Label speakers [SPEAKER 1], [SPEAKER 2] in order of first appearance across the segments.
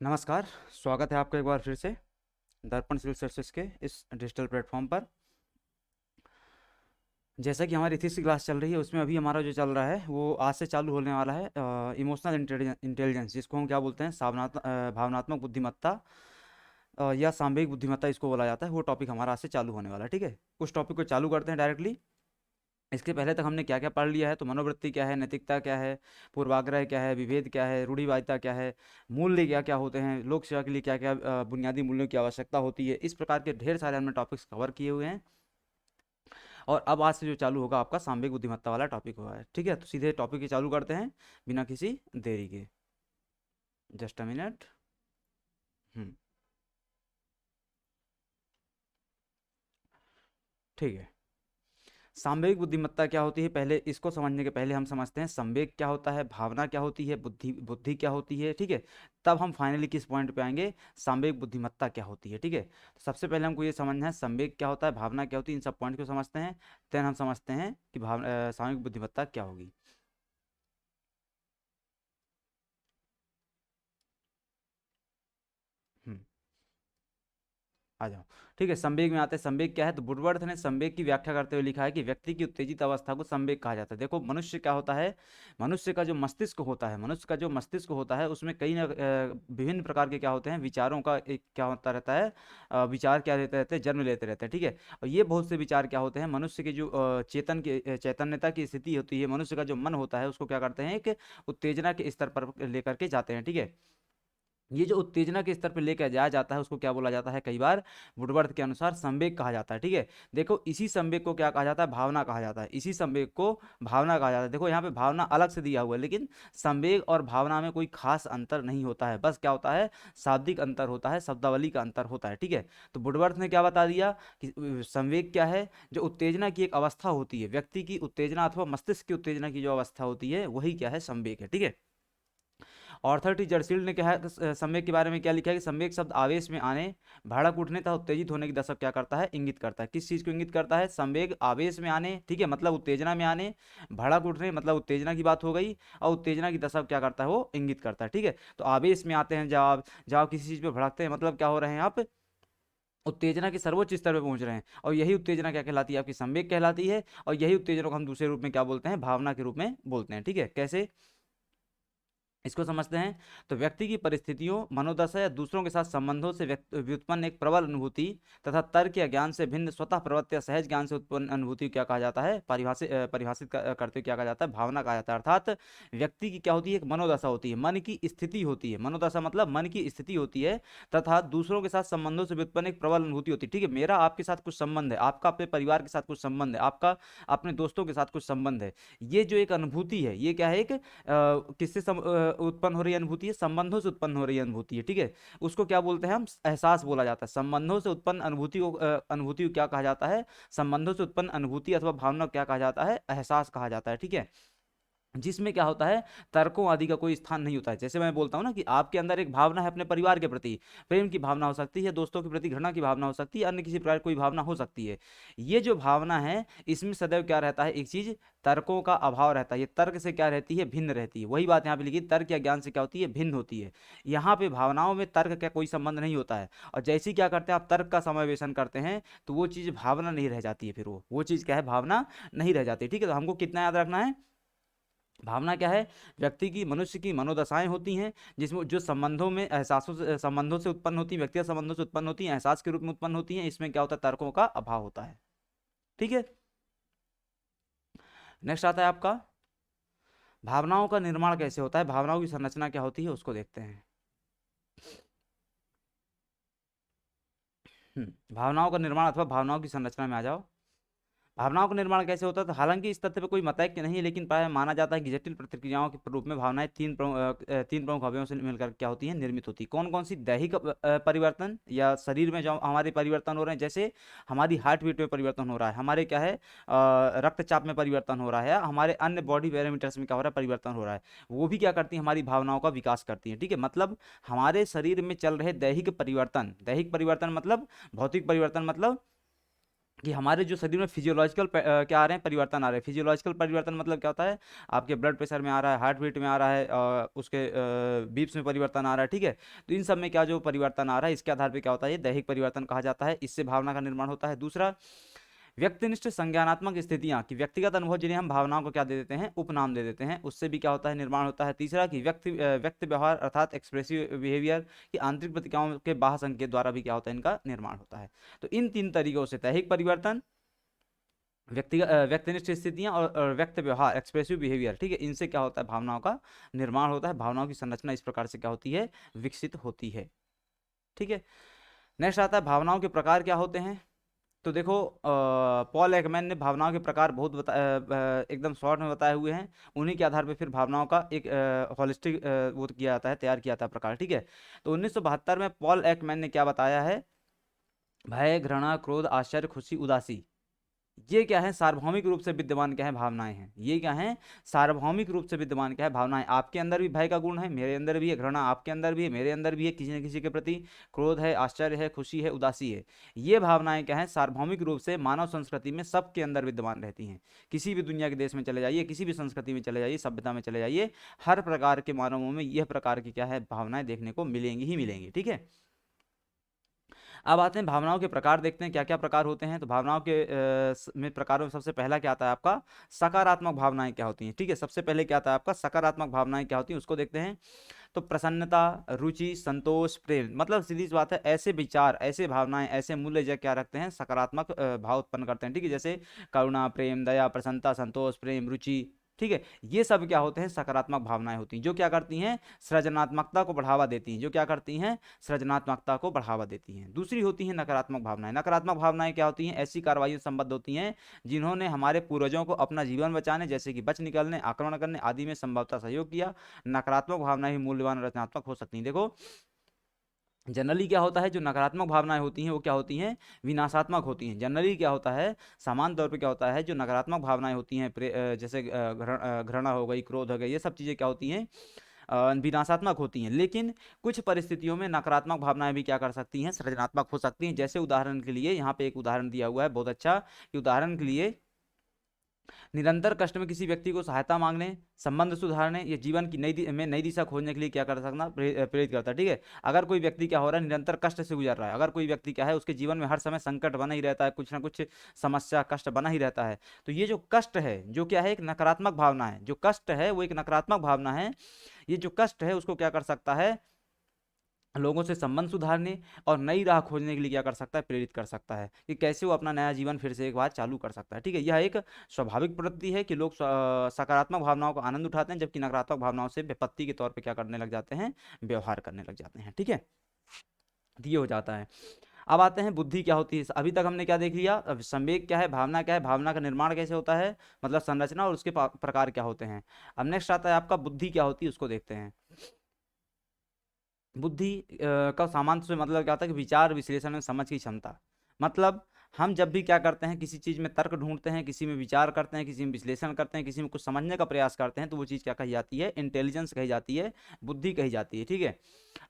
[SPEAKER 1] नमस्कार। स्वागत है आपका एक बार फिर से दर्पण सिविल सर्विसेज के इस डिजिटल प्लेटफॉर्म पर। जैसा कि हमारी इथिक्स की क्लास चल रही है उसमें अभी हमारा जो चल रहा है वो आज से चालू होने वाला है इमोशनल इंटेलिजेंस, जिसको हम क्या बोलते हैं भावनात्मक बुद्धिमत्ता या सांवेगिक बुद्धिमत्ता इसको बोला जाता है। वो टॉपिक हमारा आज से चालू होने वाला है। ठीक है, उस टॉपिक को चालू करते हैं डायरेक्टली। इसके पहले तक हमने क्या क्या पढ़ लिया है, तो मनोवृत्ति क्या है, नैतिकता क्या है, पूर्वाग्रह क्या है, विभेद क्या है, रूढ़िवादिता क्या है, मूल्य क्या क्या होते हैं, लोक सेवा के लिए क्या क्या बुनियादी मूल्यों की आवश्यकता होती है। इस प्रकार के ढेर सारे हमने टॉपिक्स कवर किए हुए हैं। और अब आज से जो चालू होगा आपका सांवेगिक बुद्धिमत्ता वाला टॉपिक होगा। ठीक है, तो सीधे टॉपिक ही चालू करते हैं बिना किसी देरी के। Just a minute. हम्म। ठीक है, सांवेगिक बुद्धिमत्ता क्या होती है, पहले इसको समझने के पहले हम समझते हैं संवेग क्या होता है, भावना क्या होती है, बुद्धि बुद्धि क्या होती है। ठीक है, तब हम फाइनली किस पॉइंट पे आएंगे, सांवेगिक बुद्धिमत्ता क्या होती है। ठीक है, तो सबसे पहले हमको ये समझना है संवेग क्या होता है, भावना क्या होती है, इन सब पॉइंट को समझते हैं। देन हम समझते हैं कि सांवेगिक बुद्धिमत्ता क्या होगी। हम्म, आ जाओ। ठीक है, संवेग में आते हैं। संवेग क्या है, तो वुडवर्थ ने संवेग की व्याख्या करते हुए लिखा है कि व्यक्ति की उत्तेजित अवस्था को संवेग कहा जाता है। देखो मनुष्य क्या होता है, मनुष्य का जो मस्तिष्क होता है, मनुष्य का जो मस्तिष्क होता है उसमें कई विभिन्न प्रकार के क्या होते हैं, विचारों का एक क्या होता रहता है, विचार क्या लेते रहते हैं, जन्म लेते रहते हैं। ठीक है, और ये बहुत से विचार क्या होते हैं, मनुष्य के जो चैतन्यता की स्थिति होती है, मनुष्य का जो मन होता है उसको क्या करते हैं, एक उत्तेजना के स्तर पर लेकर के जाते हैं। ठीक है, ये जो उत्तेजना के स्तर पर लेकर जाया जाता है उसको क्या बोला जाता है, कई बार वुडवर्थ के अनुसार संवेग कहा जाता है। ठीक है, देखो इसी संवेग को क्या कहा जाता है, भावना कहा जाता है। इसी संवेग को भावना कहा जाता है। देखो यहाँ पे भावना अलग से दिया हुआ है, लेकिन संवेग और भावना में कोई खास अंतर नहीं होता है, बस क्या होता है, शाब्दिक अंतर होता है, शब्दावली का अंतर होता है। ठीक है, तो वुडवर्थ ने क्या बता दिया कि संवेग क्या है, जो उत्तेजना की एक अवस्था होती है, व्यक्ति की उत्तेजना अथवा मस्तिष्क की उत्तेजना की जो अवस्था होती है वही क्या है, संवेग है। ठीक है, ऑर्थर टी जर्सील्ड ने क्या है संवेग के बारे में क्या लिखा है कि संवेग शब्द आवेश में आने, भड़क उठने तथा उत्तेजित होने की दशा क्या करता है, इंगित करता है। किस चीज को इंगित करता है, संवेग आवेश में आने, ठीक है, मतलब उत्तेजना में आने, भड़क उठने मतलब उत्तेजना की बात हो गई, और उत्तेजना की दशा क्या करता है, वो इंगित करता है। ठीक है, तो आवेश में आते हैं जब जब आप किसी चीज पे भड़कते हैं, मतलब क्या हो रहे हैं आप, उत्तेजना के सर्वोच्च स्तर पे पहुंच रहे हैं, और यही उत्तेजना क्या कहलाती है, आपकी संवेग कहलाती है। और यही उत्तेजना को हम दूसरे रूप में क्या बोलते हैं, भावना के रूप में बोलते हैं। ठीक है, कैसे इसको समझते हैं, तो व्यक्ति की परिस्थितियों, मनोदशा या दूसरों के साथ संबंधों से व्युत्पन्न एक प्रबल अनुभूति तथा तर्क या ज्ञान से भिन्न स्वतः प्रवृत्ति या सहज ज्ञान से उत्पन्न अनुभूति को क्या कहा जाता है, परिभाषित करते हुए क्या कहा जाता है, भावना कहा जाता है। अर्थात व्यक्ति की क्या होती है, एक मनोदशा होती है, मन की स्थिति होती है, मनोदशा मतलब मन की स्थिति होती है, तथा दूसरों के साथ संबंधों से व्युत्पन्न एक प्रबल अनुभूति होती है। ठीक है, मेरा आपके साथ कुछ संबंध है, आपका अपने परिवार के साथ कुछ संबंध है, आपका अपने दोस्तों के साथ कुछ संबंध है। ये जो एक अनुभूति है, ये क्या है, एक किससे उत्पन्न हो रही अनुभूति है, संबंधों से उत्पन्न हो रही अनुभूति है। ठीक है, उसको क्या बोलते हैं हम, एहसास बोला जाता है। संबंधों से उत्पन्न अनुभूति को क्या कहा जाता है, संबंधों से उत्पन्न अनुभूति अथवा भावना को क्या कहा जाता है, एहसास कहा जाता है। ठीक है, जिसमें क्या होता है, तर्कों आदि का कोई स्थान नहीं होता है। जैसे मैं बोलता हूँ ना कि आपके अंदर एक भावना है अपने परिवार के प्रति, प्रेम की भावना हो सकती है, दोस्तों के प्रति घृणा की भावना हो सकती है, अन्य किसी प्रकार की कोई भावना हो सकती है। ये जो भावना है इसमें सदैव क्या रहता है, एक चीज, तर्कों का अभाव रहता है। ये तर्क से क्या रहती है, भिन्न रहती है। वही बात यहाँ पे लिखी, तर्क या ज्ञान से क्या होती है, भिन्न होती है। यहाँ पे भावनाओं में तर्क का कोई संबंध नहीं होता है, और जैसे ही क्या करते हैं आप तर्क का समावेशन करते हैं, तो वो चीज भावना नहीं रह जाती है, फिर वो चीज क्या है, भावना नहीं रह जाती। ठीक है, तो हमको कितना याद रखना है, भावना क्या है, व्यक्ति की, मनुष्य की मनोदशाएं होती हैं, जिसमें जो संबंधों में एहसासों से संबंधों से उत्पन्न होती हैं, व्यक्तिगत संबंधों से उत्पन्न होती हैं, एहसास के रूप में उत्पन्न होती हैं। इसमें क्या होता है, तर्कों का अभाव होता है। ठीक है, नेक्स्ट आता है आपका, भावनाओं का निर्माण कैसे होता है, भावनाओं की संरचना क्या होती है उसको देखते हैं। भावनाओं का निर्माण अथवा भावनाओं की संरचना में आ जाओ। भावनाओं का निर्माण कैसे होता है, तो हालांकि इस तथ्य पे कोई मतैक्य नहीं है, लेकिन प्रायः माना जाता है कि जटिल प्रतिक्रियाओं के रूप में भावनाएं तीन प्रमुख अवयवों से मिलकर क्या होती हैं, निर्मित होती है। कौन कौन सी, दैहिक परिवर्तन, या शरीर में जो हमारे परिवर्तन हो रहे हैं, जैसे हमारी हार्ट बीट में परिवर्तन हो रहा है, हमारे क्या है रक्तचाप में परिवर्तन हो रहा है, हमारे अन्य बॉडी पैरामीटर्स में क्या हो रहा है, परिवर्तन हो रहा है, वो भी क्या करती है, हमारी भावनाओं का विकास करती है। ठीक है, मतलब हमारे शरीर में चल रहे दैहिक परिवर्तन, दैहिक परिवर्तन मतलब भौतिक परिवर्तन, मतलब कि हमारे जो शरीर में फिजियोलॉजिकल क्या आ रहे हैं, परिवर्तन आ रहे हैं। फिजियोलॉजिकल परिवर्तन मतलब क्या होता है, आपके ब्लड प्रेशर में आ रहा है, हार्ट बीट में आ रहा है, उसके बीप्स में परिवर्तन आ रहा है, ठीक है। तो इन सब में क्या जो परिवर्तन आ रहा है, इसके आधार पर क्या होता है, ये दैहिक परिवर्तन कहा जाता है। इससे भावना का निर्माण होता है। दूसरा, व्यक्तिनिष्ठ संज्ञानात्मक स्थितियां, कि व्यक्तिगत अनुभव जिन्हें हम भावनाओं को क्या दे देते हैं, उपनाम दे देते हैं, उससे भी क्या होता है, निर्माण होता है। तीसरा, कि व्यक्ति व्यवहार अर्थात एक्सप्रेसिव बिहेवियर की आंतरिक प्रतिक्रियाओं के बाह्य संकेत द्वारा भी क्या होता है, इनका निर्माण होता है। तो इन तीन तरीकों से दैहिक परिवर्तन, व्यक्तिनिष्ठ स्थितियां और व्यक्ति व्यवहार एक्सप्रेसिव बिहेवियर, ठीक है, इनसे क्या होता है, भावनाओं का निर्माण होता है। भावनाओं की संरचना इस प्रकार से क्या होती है, विकसित होती है, ठीक है। नेक्स्ट आता है भावनाओं के प्रकार क्या होते हैं। तो देखो पॉल एकमैन ने भावनाओं के प्रकार बहुत एकदम शॉर्ट में बताए हुए हैं। उन्हीं के आधार पर फिर भावनाओं का एक हॉलिस्टिक वो किया जाता है, तैयार किया जाता है प्रकार, ठीक है। तो 1972 में पॉल एकमैन ने क्या बताया है, भय, घृणा, क्रोध, आश्चर्य, खुशी, उदासी, ये क्या है, सार्वभौमिक रूप से विद्यमान क्या है, भावनाएं हैं। ये क्या है, सार्वभौमिक रूप से विद्यमान क्या है, भावनाएं। आपके अंदर भी भय का गुण है, मेरे अंदर भी है, घृणा आपके अंदर भी है, मेरे अंदर भी है, किसी न किसी के प्रति क्रोध है, आश्चर्य है, खुशी है, उदासी है। ये भावनाएं क्या है, सार्वभौमिक रूप से मानव संस्कृति में सबके अंदर विद्यमान रहती हैं। किसी भी दुनिया के देश में चले जाइए, किसी भी संस्कृति में चले जाइए, सभ्यता में चले जाइए, हर प्रकार के मानवों में यह प्रकार की क्या है, भावनाएं देखने को मिलेंगी ही मिलेंगी, ठीक है। अब आते हैं भावनाओं के प्रकार, देखते हैं क्या क्या प्रकार होते हैं। तो भावनाओं के में प्रकारों में सबसे पहला क्या आता है आपका, सकारात्मक भावनाएं क्या होती हैं, ठीक है। सबसे पहले क्या आता है आपका, सकारात्मक भावनाएं क्या होती हैं, उसको देखते हैं। तो प्रसन्नता, रुचि, संतोष, प्रेम, मतलब सीधी सी बात है, ऐसे विचार, ऐसे भावनाएं, ऐसे मूल्य जो क्या रखते हैं, सकारात्मक भाव उत्पन्न करते हैं, ठीक है। जैसे करुणा, प्रेम, दया, प्रसन्नता, संतोष, प्रेम, रुचि, ठीक है। ये सब क्या होते हैं, सकारात्मक भावनाएं होती हैं, जो क्या करती हैं, सृजनात्मकता को बढ़ावा देती हैं, जो क्या करती हैं, सृजनात्मकता को बढ़ावा देती हैं। दूसरी होती हैं नकारात्मक भावनाएं। नकारात्मक भावनाएं क्या होती हैं, ऐसी कार्रवाई से संबद्ध होती हैं जिन्होंने हमारे पूर्वजों को अपना जीवन बचाने, जैसे कि बच निकलने, आक्रमण करने आदि में संभवतः सहयोग किया। नकारात्मक भावनाएं भी मूल्यवान और रचनात्मक हो सकती हैं। देखो जनरली क्या होता है, जो नकारात्मक भावनाएं होती हैं वो क्या होती हैं, विनाशात्मक होती हैं। जनरली क्या होता है, सामान्य तौर पे क्या होता है, जो नकारात्मक भावनाएं होती हैं, जैसे घृणा हो गई, क्रोध हो गई, ये सब चीज़ें क्या होती हैं, विनाशात्मक होती हैं। लेकिन कुछ परिस्थितियों में नकारात्मक भावनाएं भी क्या कर सकती हैं, सृजनात्मक हो सकती हैं। जैसे उदाहरण के लिए यहाँ पे एक उदाहरण दिया हुआ है बहुत अच्छा, कि उदाहरण के लिए निरंतर कष्ट में किसी व्यक्ति को सहायता मांगने, संबंध सुधारने या जीवन की नई दिशा खोजने के लिए क्या कर सकना, प्रेरित करता है, ठीक है। अगर कोई व्यक्ति क्या हो रहा है, निरंतर कष्ट से गुजर रहा है, अगर कोई व्यक्ति क्या है, उसके जीवन में हर समय संकट बना ही रहता है, कुछ ना कुछ समस्या, कष्ट बना ही रहता है, तो ये जो कष्ट है, जो क्या है, एक नकारात्मक भावना है। जो कष्ट है वो एक नकारात्मक भावना है। ये जो कष्ट है उसको क्या कर सकता है, लोगों से संबंध सुधारने और नई राह खोजने के लिए क्या कर सकता है, प्रेरित कर सकता है, कि कैसे वो अपना नया जीवन फिर से एक बार चालू कर सकता है, ठीक है। यह एक स्वाभाविक प्रवृत्ति है कि लोग सकारात्मक भावनाओं का आनंद उठाते हैं, जबकि नकारात्मक भावनाओं से विपत्ति के तौर पे क्या करने लग जाते हैं, व्यवहार करने लग जाते हैं, ठीक है। तो ये हो जाता है। अब आते हैं बुद्धि क्या होती है। अभी तक हमने क्या देख लिया, अब संवेग क्या है, भावना क्या है, भावना का निर्माण कैसे होता है, मतलब संरचना, और उसके प्रकार क्या होते हैं। अब नेक्स्ट आता है आपका बुद्धि क्या होती है, उसको देखते हैं। बुद्धि का सामान्य से मतलब क्या होता है, कि विचार, विश्लेषण में समझ की क्षमता। मतलब हम जब भी क्या करते हैं, किसी चीज में तर्क ढूंढते हैं, किसी में विचार करते हैं, किसी में विश्लेषण करते हैं, किसी में कुछ समझने का प्रयास करते हैं, तो वो चीज क्या कही जाती है, इंटेलिजेंस कही जाती है, बुद्धि कही जाती है, ठीक है।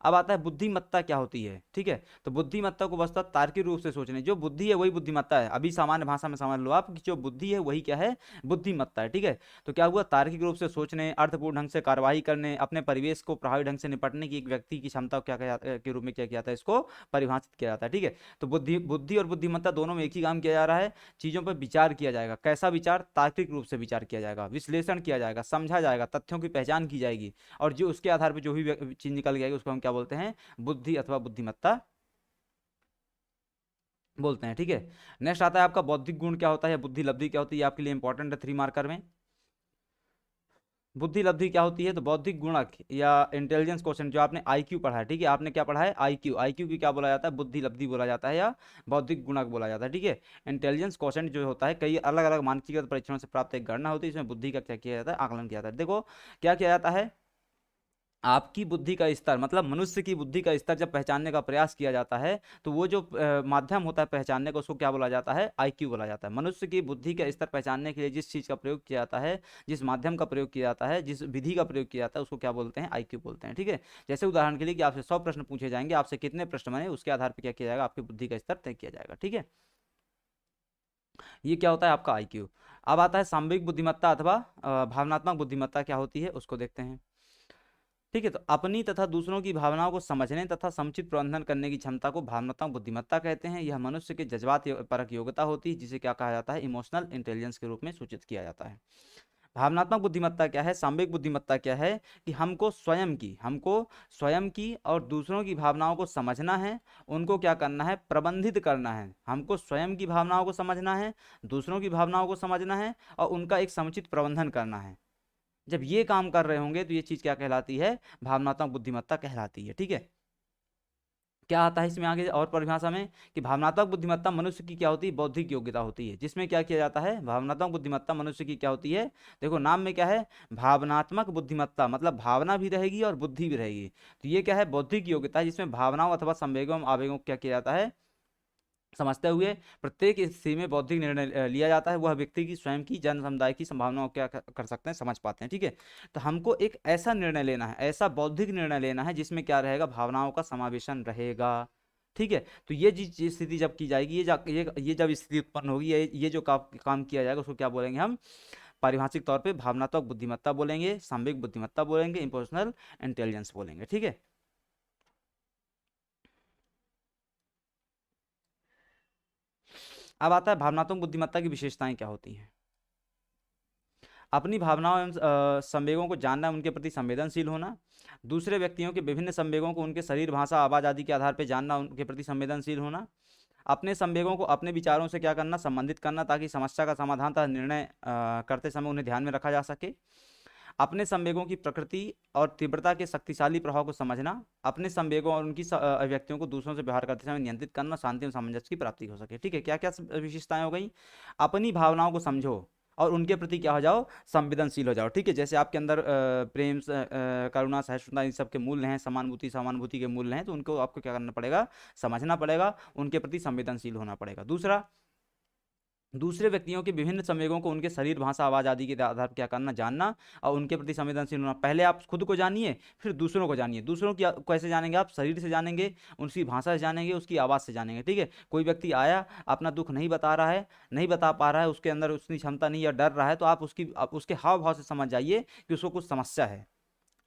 [SPEAKER 1] अब आता है बुद्धिमत्ता क्या होती है, ठीक है। तो बुद्धिमत्ता को वस्तुतः तार्किक रूप से सोचने, जो बुद्धि है वही बुद्धिमत्ता है। अभी सामान्य भाषा में समझ लो आप कि जो बुद्धि है वही क्या है, बुद्धिमत्ता है, ठीक है। तो क्या हुआ, तार्किक रूप से सोचने, अर्थपूर्ण ढंग से कार्रवाई करने, अपने परिवेश को प्रभावी ढंग से निपटने की एक व्यक्ति की क्षमता को क्या के रूप में क्या किया जाता है, इसको परिभाषित किया जाता है, ठीक है। तो बुद्धि बुद्धि और बुद्धिमत्ता दोनों में एक ही काम किया जा रहा है, चीजों पर विचार किया जाएगा। कैसा विचार, तार्किक रूप से विचार किया जाएगा, विश्लेषण किया जाएगा, समझा जाएगा, तथ्यों की पहचान की जाएगी, और जो उसके आधार पर जो भी चीज निकल जाएगी उसको हम क्या बोलते हैं, बुद्धि अथवा बुद्धिमत्ता बोलते हैं, ठीक है। नेक्स्ट आता है आपका बौद्धिक गुण क्या होता है, बुद्धि लब्धि क्या होती है, आपके लिए इंपॉर्टेंट है 3 मार्कर में। बुद्धि लब्धि क्या होती है, तो बौद्धिक गुणक या इंटेलिजेंस क्वेश्चन, जो आपने आईक्यू पढ़ा है, ठीक है, आपने क्या पढ़ा है, आईक्यू। आईक्यू की क्या बोला जाता है, बुद्धि लब्धि बोला जाता है, या बौद्धिक गुणक बोला जाता है, ठीक है। इंटेलिजेंस क्वेश्चन जो होता है, कई अलग अलग मानसिकता परीक्षणों से प्राप्त एक गणना होती है, इसमें बुद्धि का क्या किया जाता है, आकलन किया जाता है। देखो क्या किया जाता है, आपकी बुद्धि का स्तर, मतलब मनुष्य की बुद्धि का स्तर जब पहचानने का प्रयास किया जाता है, तो वो जो माध्यम होता है पहचानने का, उसको क्या बोला जाता है, आईक्यू बोला जाता है। मनुष्य की बुद्धि का स्तर पहचानने के लिए जिस चीज का प्रयोग किया जाता है, जिस माध्यम का प्रयोग किया जाता है, जिस विधि का प्रयोग किया जाता है, उसको क्या बोलते हैं, आईक्यू बोलते हैं, ठीक है। जैसे उदाहरण के लिए कि आपसे 100 प्रश्न पूछे जाएंगे, आपसे कितने प्रश्न बने, उसके आधार पर क्या किया जाएगा, आपकी बुद्धि का स्तर तय किया जाएगा, ठीक है। ये क्या होता है आपका आईक्यू। अब आता है सामयिक बुद्धिमत्ता अथवा भावनात्मक बुद्धिमत्ता क्या होती है उसको देखते हैं। ठीक है, तो अपनी तथा दूसरों की भावनाओं को समझने तथा समुचित प्रबंधन करने की क्षमता को भावनात्मक बुद्धिमत्ता कहते हैं। यह मनुष्य के जज्बात परक योग्यता होती है, जिसे क्या कहा जाता है, इमोशनल इंटेलिजेंस के रूप में सूचित किया जाता है। भावनात्मक बुद्धिमत्ता क्या है, सामयिक बुद्धिमत्ता क्या है, कि हमको स्वयं की और दूसरों की भावनाओं को समझना है, उनको क्या करना है, प्रबंधित करना है। हमको स्वयं की भावनाओं को समझना है, दूसरों की भावनाओं को समझना है और उनका एक समुचित प्रबंधन करना है। जब ये काम कर रहे होंगे तो ये चीज क्या कहलाती है, भावनात्मक बुद्धिमत्ता कहलाती है। ठीक है, क्या आता है इसमें आगे और परिभाषा में, कि भावनात्मक बुद्धिमत्ता मनुष्य की क्या होती है, बौद्धिक योग्यता होती है, जिसमें क्या किया जाता है, भावनात्मक बुद्धिमत्ता मनुष्य की क्या होती है, देखो नाम में क्या है, भावनात्मक बुद्धिमत्ता, मतलब भावना भी रहेगी और बुद्धि भी रहेगी। तो ये क्या है, बौद्धिक योग्यता है, जिसमें भावनाओं अथवा संवेगों एवं आवेगों को क्या किया जाता है, समझते हुए प्रत्येक स्थिति में बौद्धिक निर्णय लिया जाता है। वह व्यक्ति की स्वयं की जन समुदाय की संभावनाओं को क्या कर सकते हैं, समझ पाते हैं। ठीक है, तो हमको एक ऐसा निर्णय लेना है, ऐसा बौद्धिक निर्णय लेना है जिसमें क्या रहेगा, भावनाओं का समावेशन रहेगा। ठीक है, तो ये जिस स्थिति जब की जाएगी, ये जब स्थिति उत्पन्न होगी, ये जो काम किया जाएगा उसको क्या बोलेंगे हम, पारिभाषिक तौर पे भावनात्मक बुद्धिमत्ता बोलेंगे, सांविक बुद्धिमत्ता बोलेंगे, इमोशनल इंटेलिजेंस बोलेंगे। ठीक है, अब आता है भावनात्मक बुद्धिमत्ता की विशेषताएं क्या होती हैं। अपनी भावनाओं एवं संवेगों को जानना, उनके प्रति संवेदनशील होना, दूसरे व्यक्तियों के विभिन्न संवेगों को उनके शरीर भाषा आवाज आदि के आधार पर जानना, उनके प्रति संवेदनशील होना, अपने संवेगों को अपने विचारों से क्या करना, संबंधित करना, ताकि समस्या का समाधान तथा निर्णय करते समय उन्हें ध्यान में रखा जा सके, अपने संवेगों की प्रकृति और तीव्रता के शक्तिशाली प्रभाव को समझना, अपने संवेगों और उनकी अभिव्यक्तियों को दूसरों से व्यवहार करते समय नियंत्रित करना, शांति और सामंजस्य की प्राप्ति हो सके। ठीक है, क्या क्या विशेषताएं हो गई, अपनी भावनाओं को समझो और उनके प्रति क्या हो जाओ, संवेदनशील हो जाओ। ठीक है, जैसे आपके अंदर प्रेम करुणा सहिष्णुता इन सब के मूल्य हैं, समानुभूति समानुभूति के मूल्य हैं, तो उनको आपको क्या करना पड़ेगा, समझना पड़ेगा, उनके प्रति संवेदनशील होना पड़ेगा। दूसरा, दूसरे व्यक्तियों के विभिन्न संवेगों को उनके शरीर भाषा आवाज आदि के आधार पर क्या करना, जानना और उनके प्रति संवेदनशील होना। पहले आप खुद को जानिए, फिर दूसरों को जानिए। दूसरों की कैसे जानेंगे आप, शरीर से जानेंगे, उसकी भाषा से जानेंगे, उसकी आवाज़ से जानेंगे। ठीक है, कोई व्यक्ति आया, अपना दुख नहीं बता रहा है, नहीं बता पा रहा है, उसके अंदर उतनी क्षमता नहीं या डर रहा है, तो आप उसके हाव भाव से समझ जाइए कि उसको कुछ समस्या है।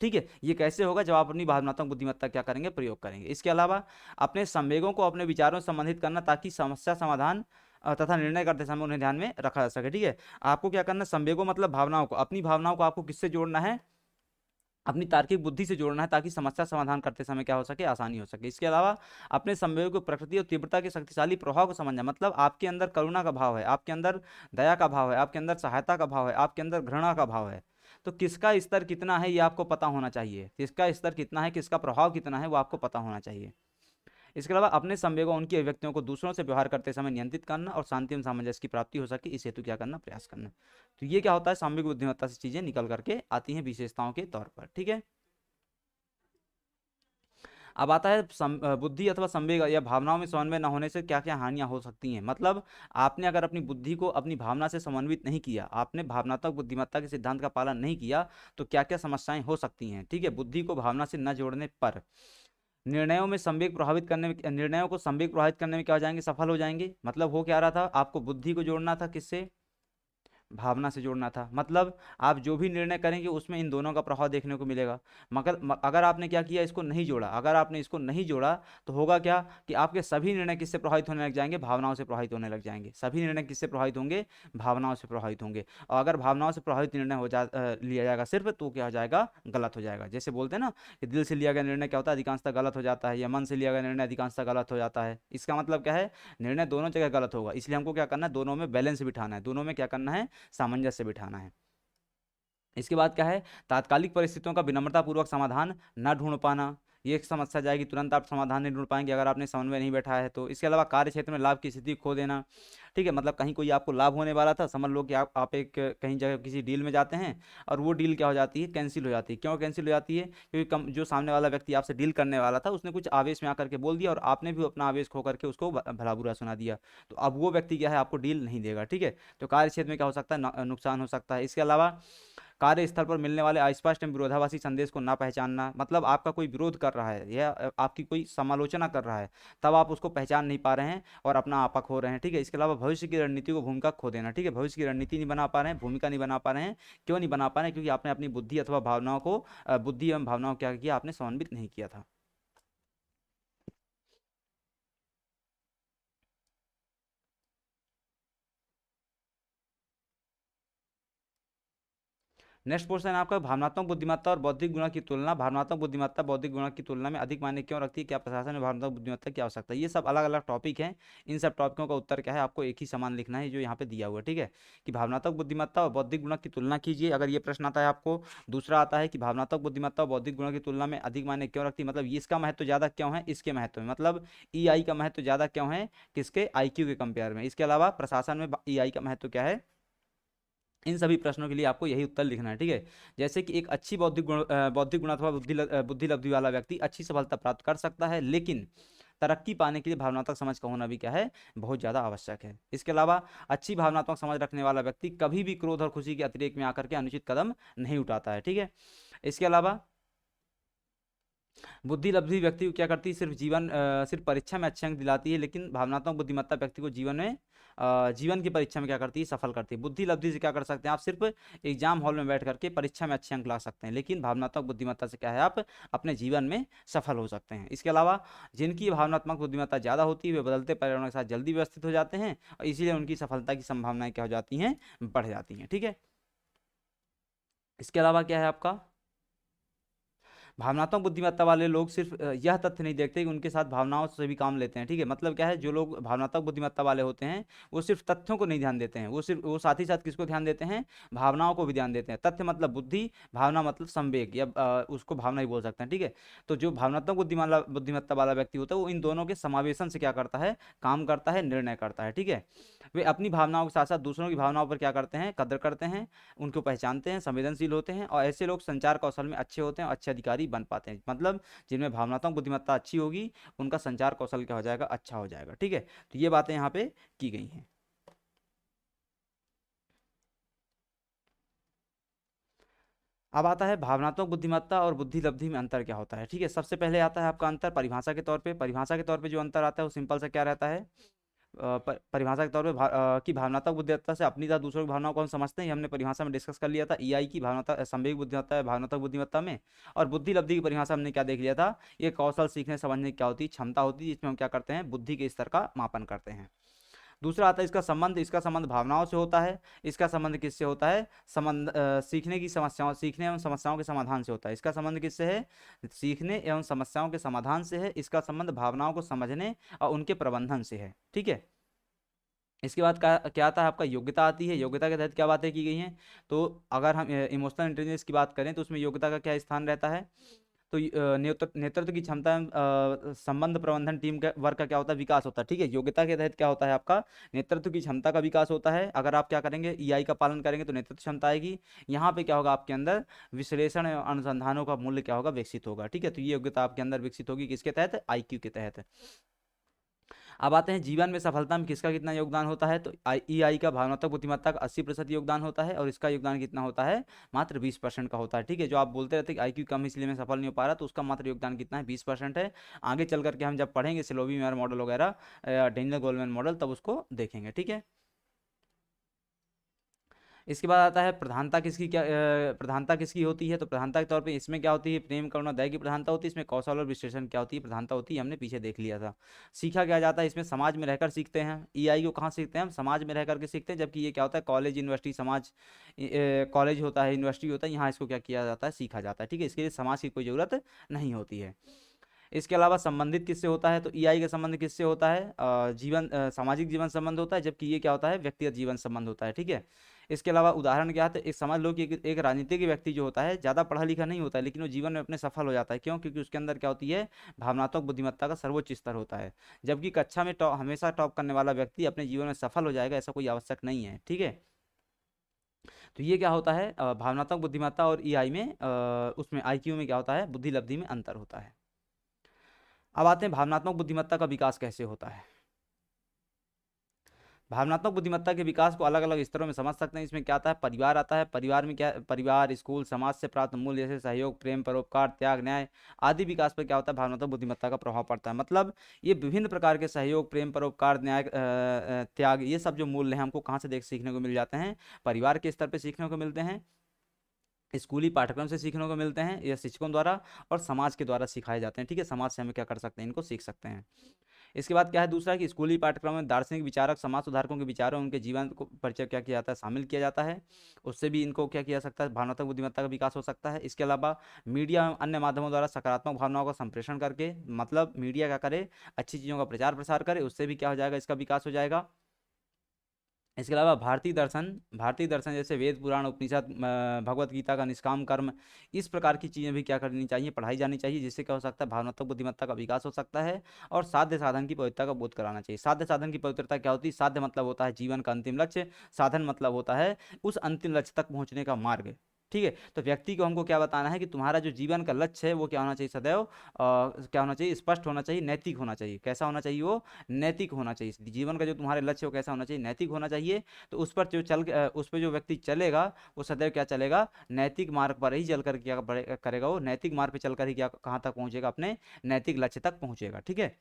[SPEAKER 1] ठीक है, ये कैसे होगा, जब आप अपनी भावनात्मक बुद्धिमत्ता क्या करेंगे, प्रयोग करेंगे। इसके अलावा अपने संवेगों को अपने विचारों से संबंधित करना, ताकि समस्या समाधान तथा निर्णय करते समय उन्हें ध्यान में रखा जा सके। ठीक है, आपको क्या करना, संवेगों मतलब भावनाओं को, अपनी भावनाओं को आपको किससे जोड़ना है, अपनी तार्किक बुद्धि से जोड़ना है, ताकि समस्या समाधान करते समय क्या हो सके, आसानी हो सके। इसके अलावा अपने संवेगों की प्रकृति और तीव्रता के शक्तिशाली प्रभाव को समझना, मतलब आपके अंदर करुणा का भाव है, आपके अंदर दया का भाव है, आपके अंदर सहायता का भाव है, आपके अंदर घृणा का भाव है, तो किसका स्तर कितना है ये आपको पता होना चाहिए, किसका स्तर कितना है, किसका प्रभाव कितना है वो आपको पता होना चाहिए। इसके अलावा अपने संवेगों उनकी अभिव्यक्तियों को दूसरों से व्यवहार करते समय नियंत्रित करना और शांति एवं सामंजस्य की प्राप्ति हो सके, इस हेतु क्या करना, प्रयास करना। तो ये क्या होता है, सामूहिक बुद्धिमत्ता से चीजें निकल करके आती हैं विशेषताओं के तौर पर। ठीक है, अब आता है बुद्धि अथवा संवेग या भावनाओं में समन्वय न होने से क्या क्या हानियां हो सकती हैं। मतलब आपने अगर अपनी बुद्धि को अपनी भावना से समन्वित नहीं किया, आपने भावनात्मक बुद्धिमत्ता के सिद्धांत का पालन नहीं किया, तो क्या क्या समस्याएं हो सकती हैं। ठीक है, बुद्धि को भावना से न जोड़ने पर निर्णयों को संवेग प्रभावित करने में क्या हो जाएंगे, सफल हो जाएंगे। मतलब हो क्या रहा था, आपको बुद्धि को जोड़ना था किससे, भावना से जोड़ना था। मतलब आप जो भी निर्णय करेंगे उसमें इन दोनों का प्रभाव देखने को मिलेगा। मगर अगर आपने क्या किया, इसको नहीं जोड़ा, अगर आपने इसको नहीं जोड़ा, तो होगा क्या, कि आपके सभी निर्णय किससे प्रभावित होने लग जाएंगे, भावनाओं से प्रभावित होने लग जाएंगे। सभी निर्णय किससे प्रभावित होंगे, भावनाओं से प्रभावित होंगे। और अगर भावनाओं से प्रभावित निर्णय लिया जाएगा सिर्फ, तो क्या हो जाएगा, गलत हो जाएगा। जैसे बोलते हैं ना कि दिल से लिया गया निर्णय क्या होता है, अधिकांशतः गलत हो जाता है, या मन से लिया गया निर्णय अधिकांशतः गलत हो जाता है। इसका मतलब क्या है, निर्णय दोनों जगह गलत होगा। इसलिए हमको क्या करना है, दोनों में बैलेंस बिठाना है, दोनों में क्या करना है, सामंजस्य बिठाना है। इसके बाद क्या है, तात्कालिक परिस्थितियों का विनम्रतापूर्वक समाधान न ढूंढ पाना। ये एक समस्या जाएगी, तुरंत आप समाधान नहीं ढूंढ पाएंगे अगर आपने समन्वय नहीं बैठा है तो। इसके अलावा कार्य क्षेत्र में लाभ की स्थिति खो देना। ठीक है, मतलब कहीं कोई आपको लाभ होने वाला था, समझ लो कि आप एक कहीं जगह किसी डील में जाते हैं और वो डील क्या हो जाती है, कैंसिल हो जाती है। क्यों कैंसिल हो जाती है, क्योंकि जो सामने वाला व्यक्ति आपसे डील करने वाला था उसने कुछ आवेश में आकर के बोल दिया और आपने भी अपना आवेश खो करके उसको भला बुरा सुना दिया, तो अब वो व्यक्ति क्या है, आपको डील नहीं देगा। ठीक है, तो कार्य क्षेत्र में क्या हो सकता है, नुकसान हो सकता है। इसके अलावा कार्यस्थल पर मिलने वाले अस्पष्ट एवं विरोधाभासी संदेश को ना पहचानना, मतलब आपका कोई विरोध कर रहा है या आपकी कोई समालोचना कर रहा है, तब आप उसको पहचान नहीं पा रहे हैं और अपना आपा खो रहे हैं। ठीक है, इसके अलावा भविष्य की रणनीति को भूमिका खो देना। ठीक है, भविष्य की रणनीति नहीं बना पा रहे हैं, भूमिका नहीं बना पा रहे हैं। क्यों नहीं बना पा रहे हैं? क्योंकि आपने अपनी बुद्धि अथवा भावनाओं को बुद्धि एवं भावनाओं को क्या किया, आपने समन्वित नहीं किया था। नेक्स्ट क्वेश्चन है आपका, भावनात्मक बुद्धिमत्ता और बौद्धिक गुणा की तुलना। भावनात्मक बुद्धिमत्ता बौद्धिक गुणा की तुलना में अधिक मायने क्यों रखती है? क्या प्रशासन में भावनात्मक बुद्धिमत्ता की आवश्यकता है? ये सब अलग अलग टॉपिक हैं। इन सब टॉपिकों का उत्तर क्या है, आपको एक ही समान लिखना है जो यहाँ पे दिया हुआ है। ठीक है, कि भावनात्मक बुद्धिमत्ता और बौद्धिक गुणा की तुलना कीजिए, अगर ये प्रश्न आता है आपको। दूसरा आता है कि भावनात्मक बुद्धिमत्ता और बौद्धिक गुणों की तुलना में अधिक मायने क्यों रखती है, मतलब इसका महत्व ज्यादा क्यों है इसके महत्व में, मतलब ईआई का महत्व ज्यादा क्यों है किसके, आईक्यू के कंपेयर में। इसके अलावा प्रशासन में ईआई का महत्व क्या है। इन सभी प्रश्नों के लिए आपको यही उत्तर लिखना है। ठीक है, जैसे कि एक अच्छी बौद्धिक गुण अथवा बुद्धि लब्धि वाला व्यक्ति अच्छी सफलता प्राप्त कर सकता है, लेकिन तरक्की पाने के लिए भावनात्मक समझ का होना भी क्या है, बहुत ज़्यादा आवश्यक है। इसके अलावा अच्छी भावनात्मक समझ रखने वाला व्यक्ति कभी भी क्रोध और खुशी के अतिरेक में आकर के अनुचित कदम नहीं उठाता है। ठीक है, इसके अलावा बुद्धि लब्धि व्यक्ति को क्या करती है, सिर्फ परीक्षा में अच्छे अंक दिलाती है, लेकिन भावनात्मक बुद्धिमत्ता व्यक्ति को जीवन की परीक्षा में क्या करती है, सफल करती है। बुद्धि लब्धि से क्या कर सकते हैं आप, सिर्फ एग्जाम हॉल में बैठ करके परीक्षा में अच्छे अंक ला सकते हैं, लेकिन भावनात्मक बुद्धिमत्ता से क्या है, आप अपने जीवन में सफल हो सकते हैं। इसके अलावा जिनकी भावनात्मक बुद्धिमत्ता ज़्यादा होती है वे बदलते पर्यावरण के साथ जल्दी व्यवस्थित हो जाते हैं, और इसीलिए उनकी सफलता की संभावनाएं क्या हो जाती हैं, बढ़ जाती हैं। ठीक है, इसके अलावा क्या है आपका, भावनात्मक बुद्धिमत्ता वाले लोग सिर्फ यह तथ्य नहीं देखते कि उनके साथ भावनाओं से भी काम लेते हैं। ठीक है, मतलब क्या है, जो लोग भावनात्मक बुद्धिमत्ता वाले होते हैं वो सिर्फ तथ्यों को नहीं ध्यान देते हैं, वो साथ ही साथ किसको ध्यान देते हैं, भावनाओं को भी ध्यान देते हैं। तथ्य मतलब बुद्धि, भावना मतलब संवेग, या उसको भावना ही बोल सकते हैं। ठीक है, तो जो भावनात्मक बुद्धिमत्ता वाला व्यक्ति होता है वो इन दोनों के समावेशन से क्या करता है, काम करता है, निर्णय करता है। ठीक है, वे अपनी भावनाओं के साथ साथ दूसरों की भावनाओं पर क्या करते हैं, कदर करते हैं, उनको पहचानते हैं, संवेदनशील होते हैं, और ऐसे लोग संचार कौशल में अच्छे होते हैं और अच्छे अधिकारी बन पाते हैं। मतलब जिनमें भावनात्मक बुद्धिमत्ता अच्छी होगी उनका संचार कौशल क्या हो जाएगा, अच्छा हो जाएगा। ठीक है, तो ये बातें यहाँ पे की गई हैं। अब आता है भावनात्मक बुद्धिमत्ता और बुद्धि लब्धि में अंतर क्या होता है। ठीक है, सबसे पहले आता है आपका अंतर परिभाषा के तौर पे। परिभाषा के तौर पे जो अंतर आता है वो सिंपल सा क्या रहता है, परिभाषा के तौर पे कि भावनात्मक बुद्धिमत्ता से अपनी तथा दूसरों की भावनाओं को हम समझते हैं, ये हमने परिभाषा में डिस्कस कर लिया था। ईआई की भावनात्मक संवेग बुद्धिमत्ता है भावनात्मक बुद्धिमत्ता में। और बुद्धि लब्धि की परिभाषा हमने क्या देख लिया था, ये कौशल सीखने समझने की क्या होती है, क्षमता होती है, जिसमें हम क्या करते हैं, बुद्धि के स्तर का मापन करते हैं। दूसरा आता है इसका संबंध भावनाओं से होता है। इसका संबंध किससे होता है, सीखने एवं समस्याओं के समाधान से होता है। इसका संबंध किससे है, सीखने एवं समस्याओं के समाधान से है। इसका संबंध भावनाओं को समझने और उनके प्रबंधन से है। ठीक है, इसके बाद क्या आता है आपका, योग्यता आती है। योग्यता के तहत क्या बातें की गई हैं, तो अगर हम इमोशनल इंटेलिजेंस की बात करें तो उसमें योग्यता का क्या स्थान रहता है, तो नेतृत्व की क्षमता संबंध प्रबंधन टीम का वर्क का क्या होता है, विकास होता है। ठीक है, योग्यता के तहत क्या होता है आपका, नेतृत्व की क्षमता का विकास होता है। अगर आप क्या करेंगे, ईआई का पालन करेंगे तो नेतृत्व क्षमता आएगी। यहाँ पे क्या होगा, आपके अंदर विश्लेषण एवं अनुसंधानों का मूल्य क्या होगा, विकसित होगा। ठीक है, तो ये योग्यता आपके अंदर विकसित होगी किसके तहत, आईक्यू के तहत। अब आते हैं जीवन में सफलता में किसका कितना योगदान होता है, तो ईआई का भावनात्मक बुद्धिमत्ता का 80% योगदान होता है, और इसका योगदान कितना होता है, मात्र 20% का होता है। ठीक है, जो आप बोलते रहते हैं कि आईक्यू कम है इसलिए मैं सफल नहीं हो पा रहा, तो उसका मात्र योगदान कितना है, 20% है। आगे चल करके हम जब पढ़ेंगे सिलोबी मेयर मॉडल वगैरह, डेनियल गोलमैन मॉडल, तब उसको देखेंगे। ठीक है, इसके बाद आता है प्रधानता किसकी होती है, तो प्रधानता के तौर पे इसमें क्या होती है, प्रेम करुणा दया की प्रधानता होती है। इसमें कौशल और विश्लेषण क्या होती है, प्रधानता होती है, हमने पीछे देख लिया था। सीखा क्या जाता है, इसमें समाज में रहकर सीखते हैं। ईआई को कहाँ सीखते हैं, हम समाज में रह करके सीखते हैं, जबकि ये क्या होता है, कॉलेज यूनिवर्सिटी समाज, कॉलेज होता है, यूनिवर्सिटी होता है, यहाँ इसको क्या किया जाता है, सीखा जाता है। ठीक है, इसके लिए समाज की कोई ज़रूरत नहीं होती है। इसके अलावा संबंधित किससे होता है, तो ईआई का संबंध किससे होता है, सामाजिक जीवन संबंध होता है, जबकि ये क्या होता है, व्यक्तिगत जीवन संबंध होता है। ठीक है, इसके अलावा उदाहरण क्या है, एक समझ लो कि एक राजनीतिक व्यक्ति जो होता है ज़्यादा पढ़ा लिखा नहीं होता है, लेकिन वो जीवन में अपने सफल हो जाता है। क्यों, क्योंकि उसके अंदर क्या होती है, भावनात्मक बुद्धिमत्ता का सर्वोच्च स्तर होता है। जबकि कक्षा में हमेशा टॉप करने वाला व्यक्ति अपने जीवन में सफल हो जाएगा, ऐसा कोई आवश्यक नहीं है। ठीक है, तो ये क्या होता है, भावनात्मक बुद्धिमत्ता और ईआई में, उसमें आईक्यू में क्या होता है, बुद्धि लब्धि में अंतर होता है। अब आते हैं भावनात्मक बुद्धिमत्ता का विकास कैसे होता है। भावनात्मक बुद्धिमत्ता के विकास को अलग अलग स्तरों में समझ सकते हैं। इसमें क्या आता है, परिवार आता है। परिवार में क्या, परिवार, स्कूल, समाज से प्राप्त मूल्य जैसे सहयोग, प्रेम, परोपकार, त्याग, न्याय आदि विकास पर क्या होता है, भावनात्मक बुद्धिमत्ता का प्रभाव पड़ता है। मतलब ये विभिन्न प्रकार के सहयोग, प्रेम, परोपकार, न्याय, त्याग, ये सब जो मूल्य हैं हमको कहाँ से देख सीखने को मिल जाते हैं, परिवार के स्तर पर सीखने को मिलते हैं, स्कूली पाठ्यक्रम से सीखने को मिलते हैं या शिक्षकों द्वारा, और समाज के द्वारा सिखाए जाते हैं। ठीक है, समाज से हमें क्या कर सकते हैं, इनको सीख सकते हैं। इसके बाद क्या है दूसरा, कि स्कूली पाठ्यक्रम में दार्शनिक विचारक, समाज सुधारकों के विचारों, उनके जीवन को परिचय क्या किया जाता है, शामिल किया जाता है। उससे भी इनको क्या किया जा सकता है, भावनात्मक बुद्धिमत्ता का विकास हो सकता है। इसके अलावा मीडिया एवं अन्य माध्यमों द्वारा सकारात्मक भावनाओं का संप्रेषण करके, मतलब मीडिया क्या करे, अच्छी चीज़ों का प्रचार प्रसार करे, उससे भी क्या हो जाएगा, इसका विकास हो जाएगा। इसके अलावा भारतीय दर्शन जैसे वेद, पुराण, उपनिषद, भगवत गीता का निष्काम कर्म, इस प्रकार की चीज़ें भी क्या करनी चाहिए, पढ़ाई जानी चाहिए, जिससे क्या हो सकता है, भावनात्मक बुद्धिमत्ता का विकास हो सकता है। और साध्य साधन की पवित्रता का बोध कराना चाहिए। साध्य साधन की पवित्रता क्या होती है, साध्य मतलब होता है जीवन का अंतिम लक्ष्य, साधन मतलब होता है उस अंतिम लक्ष्य तक पहुंचने का मार्ग। ठीक है, तो व्यक्ति को हमको क्या बताना है कि तुम्हारा जो जीवन का लक्ष्य है वो क्या होना चाहिए, सदैव क्या होना चाहिए, स्पष्ट होना चाहिए, नैतिक होना चाहिए। कैसा होना चाहिए, वो नैतिक होना चाहिए। जीवन का जो तुम्हारे लक्ष्य है वो कैसा होना चाहिए, नैतिक होना चाहिए। तो उस पर जो उस पर जो व्यक्ति चलेगा वो सदैव क्या चलेगा, नैतिक मार्ग पर ही चल कर क्या करेगा, वो नैतिक मार्ग पर चलकर ही क्या कहाँ तक पहुंचेगा, अपने नैतिक लक्ष्य तक पहुंचेगा। ठीक है,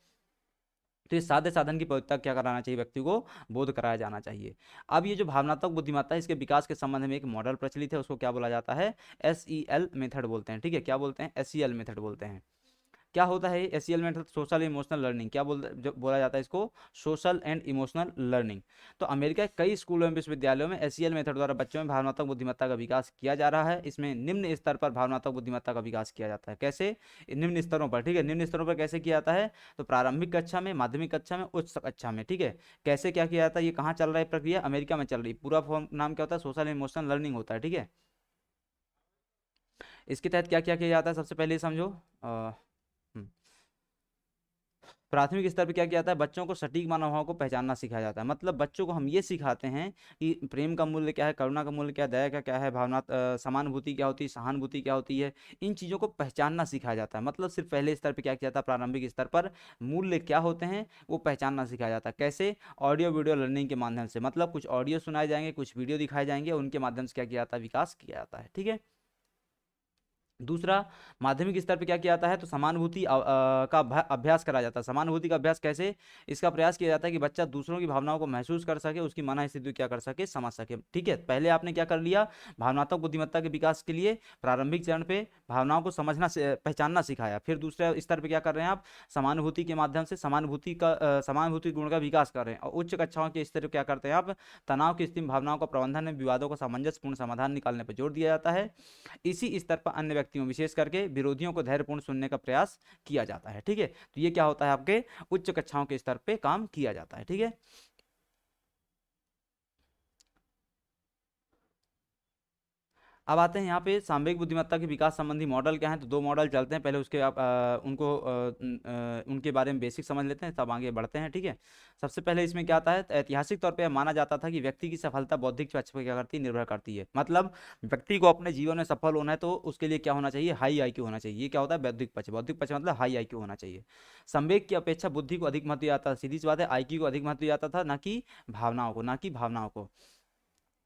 [SPEAKER 1] तो ये साध्य साधन की पवित्रता क्या कराना चाहिए, व्यक्ति को बोध कराया जाना चाहिए। अब ये जो भावनात्मक बुद्धिमत्ता है, इसके विकास के संबंध में एक मॉडल प्रचलित है, उसको क्या बोला जाता है, SEL मेथड बोलते हैं। ठीक है, क्या बोलते हैं, SEL मेथड बोलते हैं। क्या होता है एसईएल में, सोशल इमोशनल लर्निंग, क्या बोला जाता है इसको, सोशल एंड इमोशनल लर्निंग। तो अमेरिका के कई स्कूलों एवं विश्वविद्यालयों में एसईएल मेथड द्वारा बच्चों में भावनात्मक बुद्धिमत्ता का विकास किया जा रहा है। इसमें निम्न स्तर पर भावनात्मक बुद्धिमत्ता का विकास किया जाता है। कैसे, निम्न स्तरों पर। ठीक है, निम्न स्तरों पर कैसे किया जाता है, तो प्रारंभिक कक्षा में, माध्यमिक कक्षा में, उच्च कक्षा में। ठीक है, कैसे क्या किया जाता है, ये कहाँ चल रहा है प्रक्रिया, अमेरिका में चल रही। पूरा फॉर्म नाम क्या होता है, सोशल इमोशनल लर्निंग होता है। ठीक है, इसके तहत क्या क्या किया जाता है, सबसे पहले समझो। हम्म, प्राथमिक स्तर पर क्या किया जाता है, बच्चों को सटीक मनोभाव को पहचानना सिखाया जाता है। मतलब बच्चों को हम ये सिखाते हैं कि प्रेम का मूल्य क्या है, करुणा का मूल्य क्या है, दया का क्या है, भावना, समानुभूति क्या होती है, सहानुभूति क्या होती है, इन चीज़ों को पहचानना सिखाया जाता है। मतलब सिर्फ पहले स्तर पर क्या किया जाता है, प्रारंभिक स्तर पर मूल्य क्या होते हैं वो पहचानना सिखाया जाता है। कैसे, ऑडियो वीडियो लर्निंग के माध्यम से। मतलब कुछ ऑडियो सुनाए जाएंगे, कुछ वीडियो दिखाए जाएंगे, उनके माध्यम से क्या किया जाता है, विकास किया जाता है। ठीक है, दूसरा, माध्यमिक स्तर पे क्या किया जाता है, तो समानुभूति का अभ्यास कराया जाता है। समानुभूति का अभ्यास कैसे, इसका प्रयास किया जाता है कि बच्चा दूसरों की भावनाओं को महसूस कर सके, उसकी मानव स्थिति क्या कर सके, समझ सके। ठीक है, पहले आपने क्या कर लिया, भावनात्मक बुद्धिमत्ता के विकास के लिए प्रारंभिक चरण पे भावनाओं को समझना पहचानना सिखाया। फिर दूसरे स्तर पर क्या कर रहे हैं आप, समानुभूति के माध्यम से समानुभूति गुण का विकास कर रहे हैं। और उच्च कक्षाओं के स्तर पर क्या करते हैं आप, तनाव की स्थिति में भावनाओं का प्रबंधन में विवादों का सामंजस्यपूर्ण समाधान निकालने पर जोर दिया जाता है। इसी स्तर पर अन्य व्यक्तियों, विशेष करके विरोधियों को धैर्यपूर्ण सुनने का प्रयास किया जाता है। ठीक है, तो ये क्या होता है, आपके उच्च कक्षाओं के स्तर पे काम किया जाता है। ठीक है, अब आते हैं यहाँ पे सांवेगिक बुद्धिमत्ता के विकास संबंधी मॉडल क्या है, तो दो मॉडल चलते हैं। पहले उसके आप उनके बारे में बेसिक समझ लेते हैं, तब आगे बढ़ते हैं। ठीक है, सबसे पहले इसमें क्या आता है, तो ऐतिहासिक तौर पे यह माना जाता था कि व्यक्ति की सफलता बौद्धिक पक्ष पर क्या करती है, निर्भर करती है। मतलब व्यक्ति को अपने जीवन में सफल होना है तो उसके लिए क्या होना चाहिए, हाई IQ होना चाहिए। ये क्या होता है, बौद्धिक पक्ष। बौद्धिक पक्ष मतलब हाई IQ होना चाहिए। संवेग की अपेक्षा बुद्धि को अधिक महत्व दिया जाता था। सीधी सी बात है, IQ को अधिक महत्व दिया जाता था, ना कि भावनाओं को, ना कि भावनाओं को।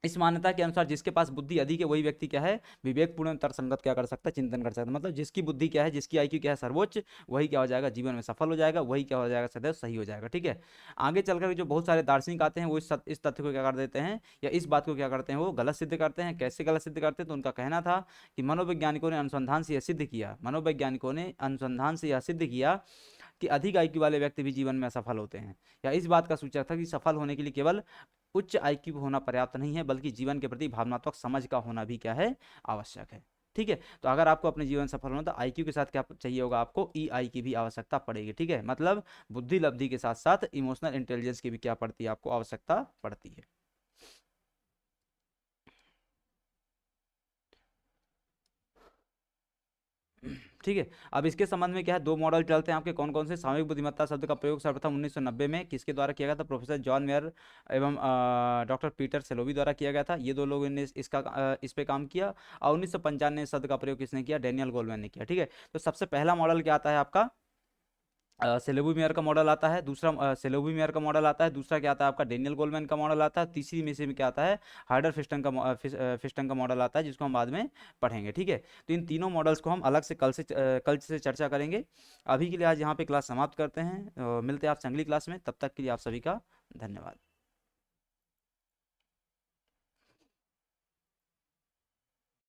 [SPEAKER 1] इस मान्यता के अनुसार जिसके पास बुद्धि अधिक है वही व्यक्ति क्या है, विवेकपूर्ण तर्कसंगत क्या कर सकता है, चिंतन कर सकता है। मतलब जिसकी बुद्धि क्या है, जिसकी IQ क्या है, सर्वोच्च, वही क्या हो जाएगा, जीवन में सफल हो जाएगा, वही क्या हो जाएगा, सदैव सही हो जाएगा। ठीक है, आगे चलकर जो बहुत सारे दार्शनिक आते हैं वो इस तथ्य को क्या कर देते हैं, या इस बात को क्या करते हैं, वो गलत सिद्ध करते हैं। कैसे गलत सिद्ध करते हैं, तो उनका कहना था कि मनोवैज्ञानिकों ने अनुसंधान से यह सिद्ध किया, मनोवैज्ञानिकों ने अनुसंधान से यह सिद्ध किया कि अधिक IQ वाले व्यक्ति भी जीवन में असफल होते हैं। या इस बात का सूचक था कि सफल होने के लिए केवल उच्च IQ होना पर्याप्त नहीं है, बल्कि जीवन के प्रति भावनात्मक समझ का होना भी क्या है, आवश्यक है। ठीक है, तो अगर आपको अपने जीवन सफल होना तो IQ के साथ क्या चाहिए होगा, आपको EI की भी आवश्यकता पड़ेगी। ठीक है, मतलब बुद्धि लब्धि के साथ साथ इमोशनल इंटेलिजेंस की भी क्या पड़ती है, आपको आवश्यकता पड़ती है। ठीक है, अब इसके संबंध में क्या है, दो मॉडल चलते हैं आपके, कौन कौन से। सामूहिक बुद्धिमत्ता शब्द का प्रयोग सर्वप्रथम 1990 में किसके द्वारा किया गया था, प्रोफेसर जॉन मेयर एवं डॉक्टर पीटर सेलोवी द्वारा किया गया था। ये दो लोगों ने इस पे काम किया। और 1995 में शब्द का प्रयोग किसने किया, डेनियल गोलमैन ने किया। ठीक है, तो सबसे पहला मॉडल क्या आता है आपका, सेलेबू मेयर का मॉडल आता है, दूसरा सेलेबू मेयर का मॉडल आता है, दूसरा क्या आता है आपका डेनियल गोलमैन का मॉडल आता है, तीसरी में से क्या आता है हार्डर फिस्टन का मॉडल आता है, जिसको हम बाद में पढ़ेंगे। ठीक है, तो इन तीनों मॉडल्स को हम अलग से कल से चर्चा करेंगे। अभी के लिए आज यहाँ पे क्लास समाप्त करते हैं, मिलते हैं आपसे अगली क्लास में, तब तक के लिए आप सभी का धन्यवाद।